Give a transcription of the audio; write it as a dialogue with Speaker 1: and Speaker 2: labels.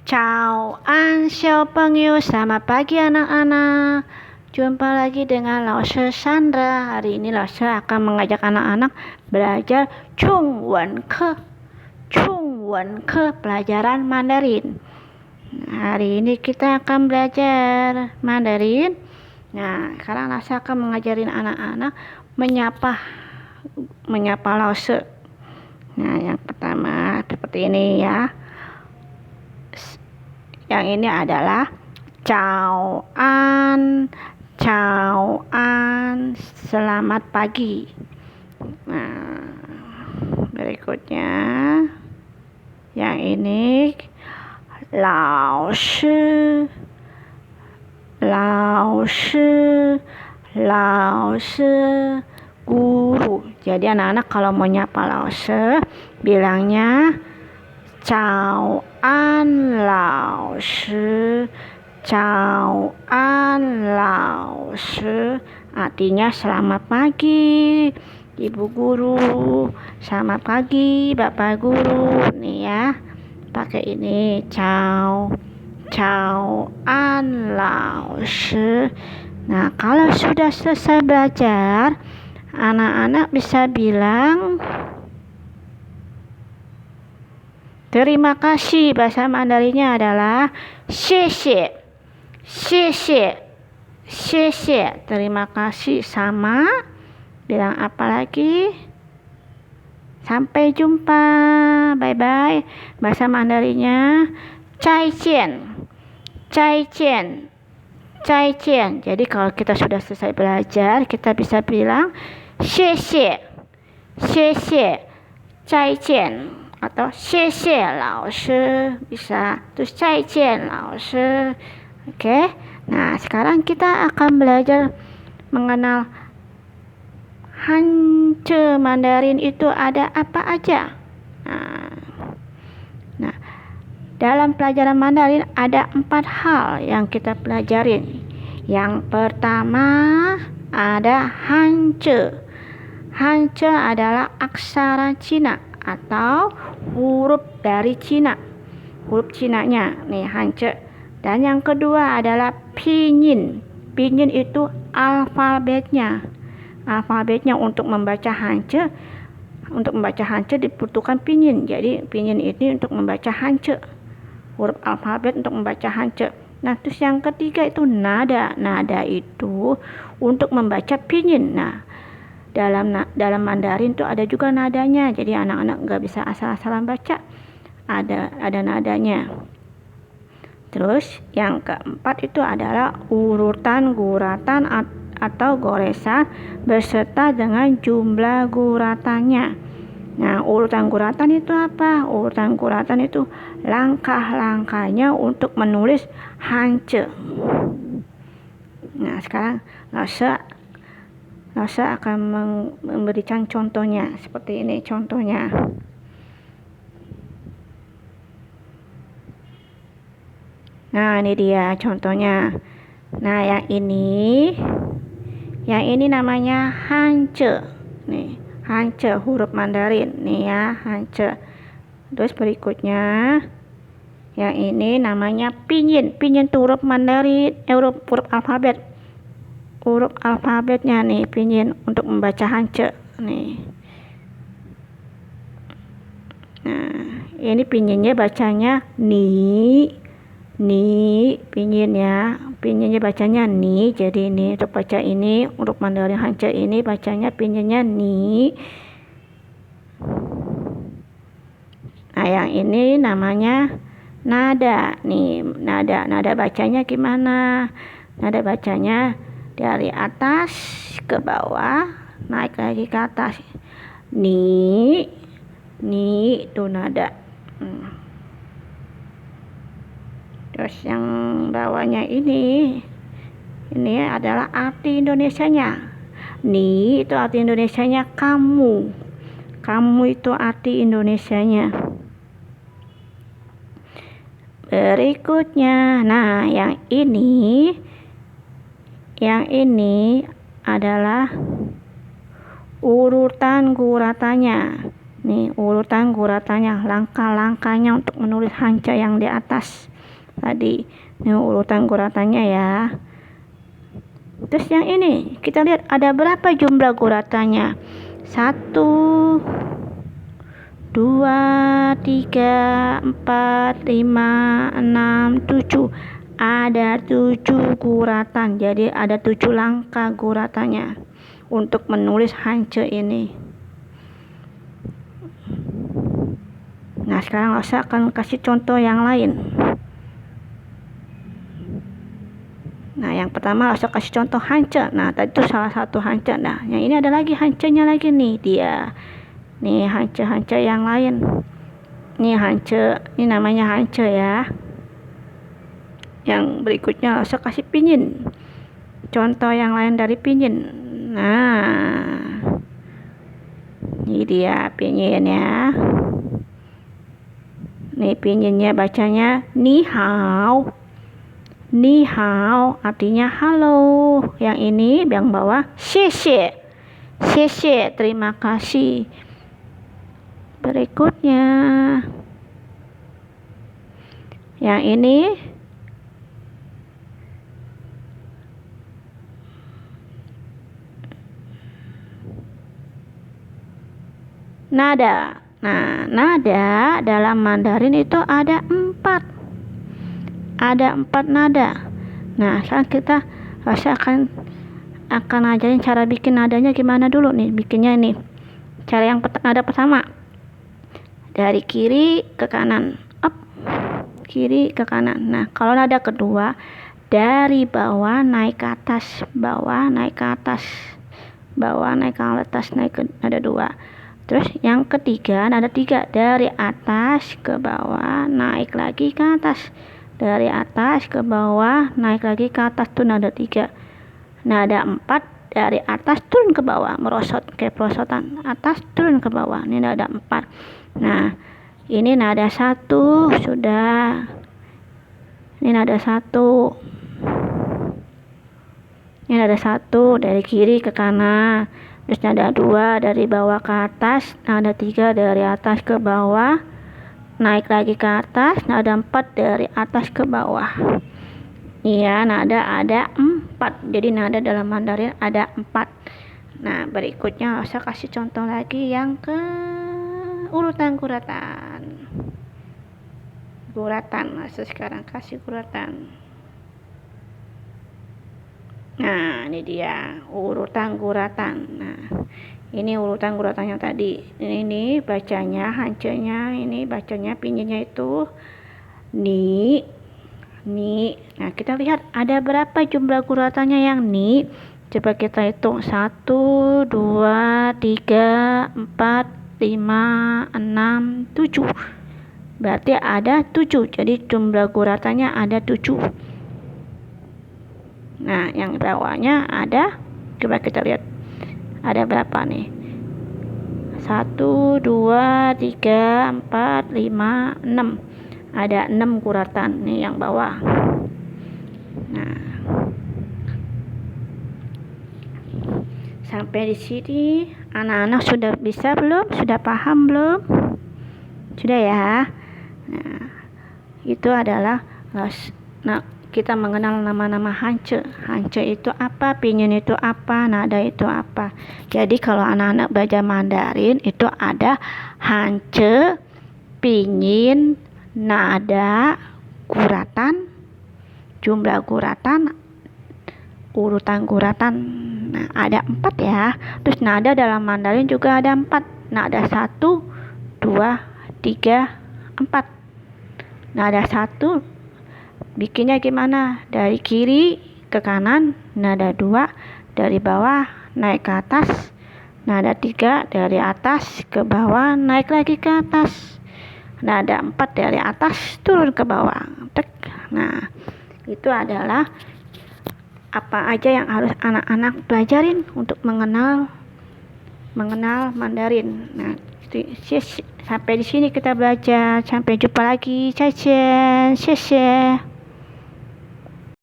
Speaker 1: Ciao, selamat pagi anak-anak. Jumpa lagi dengan Lause Sandra. Hari ini Lause akan mengajak anak-anak belajar Chung Wen Ke pelajaran Mandarin. Hari ini kita akan belajar Mandarin. Nah, sekarang Lause akan mengajarin anak-anak menyapa Lause. Nah, yang pertama seperti ini ya. Yang ini adalah Ciao An, selamat pagi. Nah, berikutnya yang ini Lao Shi, guru. Jadi anak-anak kalau mau nyapa Lao Shi bilangnya Ciao An Lao Shi, artinya selamat pagi Ibu Guru, selamat pagi Bapak Guru. Nih ya, pakai ini Ciao An Lao Shi. Nah, kalau sudah selesai belajar, anak-anak bisa bilang terima kasih. Bahasa Mandarinnya adalah xie xie. Terima kasih. Sama bilang apa lagi? Sampai jumpa. Bye bye. Bahasa Mandarinnya zai jian. Jadi kalau kita sudah selesai belajar, kita bisa bilang xie zai jian atau xie Lao Shi, bisa terus zai jian Lao Shi. Oke. Nah, sekarang kita akan belajar mengenal Hanje Mandarin itu ada apa aja. Nah, dalam pelajaran Mandarin ada 4 hal yang kita pelajarin. Yang pertama ada Hanje. Hanje adalah aksara Cina atau huruf dari Cina, huruf Cinanya nih Hanje. Dan yang kedua adalah pinyin. Pinyin itu alfabetnya. Untuk membaca Hanje, dibutuhkan pinyin. Jadi pinyin ini untuk membaca Hanje, huruf alfabet untuk membaca Hanje. Nah, terus yang ketiga itu nada. Nada itu untuk membaca pinyin. Nah, dalam Mandarin tuh ada juga nadanya. Jadi anak-anak nggak bisa asal-asalan baca. Ada nadanya. Terus yang keempat itu adalah urutan guratan atau goresan beserta dengan jumlah guratannya. Nah, urutan guratan itu apa? Urutan guratan itu langkah-langkahnya untuk menulis Hanje. Nah, sekarang Lause akan memberikan contohnya. Seperti ini contohnya. Nah, ini dia contohnya. Nah, yang ini namanya Hanje. Nih, Hanje huruf Mandarin. Nih ya, Hanje. Terus berikutnya yang ini namanya pinyin. Pinyin itu huruf Mandarin, huruf alfabet. Huruf alfabetnya nih pinyin untuk membaca Hanje. Nih. Nah, ini pinyinnya bacanya ni pinyin ya. Pinyinnya bacanya ni. Jadi ini untuk baca ini, untuk Mandarin Hanje ini bacanya pinyinnya ni. Nah, yang ini namanya nada. Nih, nada bacanya gimana? Nada bacanya dari atas ke bawah, naik lagi ke atas. Ni itu nada. Terus yang bawahnya ini adalah arti Indonesianya. Ni itu arti Indonesianya kamu. Kamu itu arti Indonesianya. Berikutnya, nah yang ini adalah urutan guratannya. Nih, urutan guratannya, langkah-langkahnya untuk menulis Hanje yang di atas. tadi. Ini urutan guratannya ya. Terus yang ini kita lihat ada berapa jumlah guratannya. 1, 2, 3, 4, 5, 6, 7. Ada 7 guratan. Jadi ada 7 langkah guratannya untuk menulis Hanje ini. Nah, sekarang saya akan kasih contoh yang lain. Nah, yang pertama saya kasih contoh Hanje. Nah, tadi itu salah satu Hanje. Nah, yang ini ada lagi Hanjenya lagi nih dia. Nih Hanje yang lain. Nih Hanje, ini namanya Hanje ya. Yang berikutnya saya kasih pinyin. Contoh yang lain dari pinyin. Nah, ini dia pinyin ya. Nih pinyinnya bacanya ni hao. Ni hao artinya halo. Yang ini yang bawah xie. Xie, terima kasih. Berikutnya yang ini nada. Nah, nada dalam Mandarin itu ada 4. Ada 4 nada. Nah, sekarang kita akan ajarin cara bikin nadanya gimana dulu nih. Bikinnya ini. Cara yang nada pertama. Dari kiri ke kanan. Up. Kiri ke kanan. Nah, kalau nada kedua dari bawah naik ke atas. Bawah naik ke atas. Bawah naik ke atas, naik ke nada 2. Terus yang ketiga nada 3 dari atas ke bawah naik lagi ke atas. Dari atas ke bawah naik lagi ke atas tuh nada 3. Nada 4 dari atas turun ke bawah, merosot kayak perosotan, atas turun ke bawah. Ini nada 4. Nah, ini nada 1 sudah. Ini nada 1. Ini nada 1 dari kiri ke kanan. Terus nada 2 dari bawah ke atas, nada 3 dari atas ke bawah, naik lagi ke atas, nada 4 dari atas ke bawah. Iya, nada ada 4. Jadi nada dalam Mandarin ada 4. Nah, berikutnya saya kasih contoh lagi yang ke urutan guratan. Guratan, saya sekarang kasih guratan. Nah, ini dia urutan guratan. Nah, ini urutan guratan yang tadi. Ini bacanya Hanjenya, ini bacanya pinyinnya itu ni. Nah, kita lihat ada berapa jumlah guratannya yang ni. Coba kita hitung. 1, 2, 3, 4, 5, 6, 7. Berarti ada 7. Jadi jumlah guratannya ada 7. Nah, yang bawahnya ada, coba kita lihat ada berapa nih. 1, 2, 3, 4, 5, 6. Ada 6 guratan nih yang bawah. Nah, sampai di sini anak-anak sudah bisa belum? Sudah paham belum? Sudah ya. Nah, itu adalah kita mengenal nama-nama Hanje. Hanje itu apa, pinyin itu apa, nada itu apa. Jadi kalau anak-anak belajar Mandarin itu ada Hanje, pinyin, nada, guratan, jumlah guratan, urutan guratan. Nah, ada 4 ya. Terus nada dalam Mandarin juga ada 4. Nada 1, 2, 3, 4. Nada 1 bikinnya gimana? Dari kiri ke kanan, nada 2 dari bawah naik ke atas, nada 3 dari atas ke bawah naik lagi ke atas, nada 4 dari atas turun ke bawah. Nah, itu adalah apa aja yang harus anak-anak pelajarin untuk mengenal Mandarin. Nah, sampai di sini kita belajar. Sampai jumpa lagi. Cai,